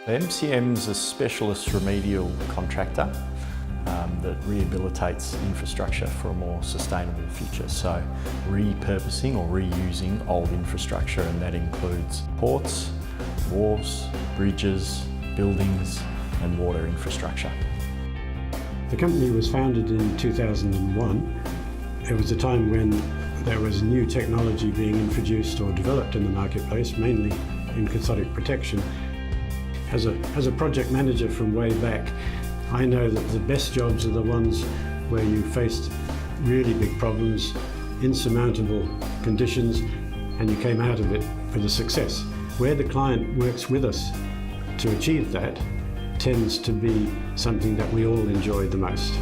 The MCM is a specialist remedial contractor that rehabilitates infrastructure for a more sustainable future. So repurposing or reusing old infrastructure, and that includes ports, wharves, bridges, buildings and water infrastructure. The company was founded in 2001. It was a time when there was new technology being introduced or developed in the marketplace, mainly in cathodic protection. As a project manager from way back, I know that the best jobs are the ones where you faced really big problems, insurmountable conditions, and you came out of it with a success. Where the client works with us to achieve that tends to be something that we all enjoy the most.